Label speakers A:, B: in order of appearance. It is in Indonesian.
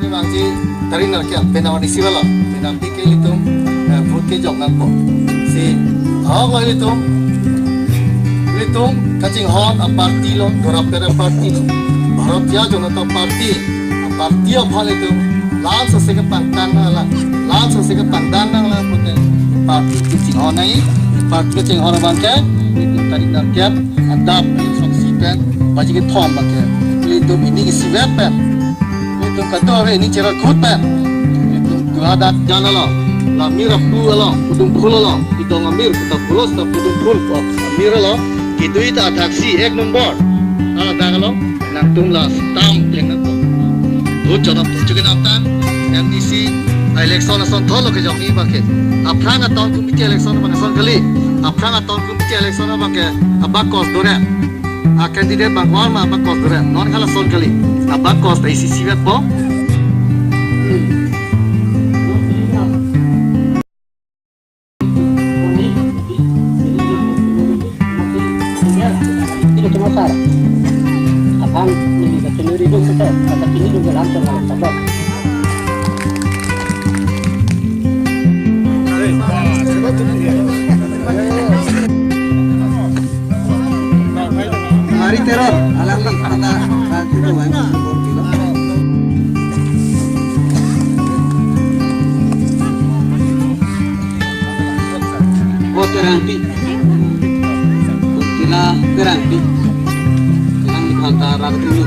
A: bangji dari narkia penawar di siwala penampi ke itu vote ke jok nampo si awal itu kacing hon a parti lo dorapera parti lo Bharatiya Janata Party parti apa itu langsung sega pangdang lah langsung sega pangdang lah punya parti kacing hon ini parti kacing hon bangke itu tadi narkia adab saksikan bagi ke thom bangke itu ini siwet pen itu kata ini cerah kut pen itu ada jalan lo la mirap dua lo udung phul lo itu ngamir kita pulos tapi udung phul amir lo itu taksi ek nombor ada lo nak tumlah stamp dengan tu jangan tunjukin nampan MDC election ason tholo ke jong i baket aprang atau komite election bang kali aprang atau komite election bang ke abakos dore a candidate bang wal ma abakos dore non kala son kali abakos ICC wet po
B: Abang ini kecenuri dulu kita, kata kini juga langsung sabak.
C: Hari teror, alam ni kata itu yang oh teranti, kila teranti. Antara dulu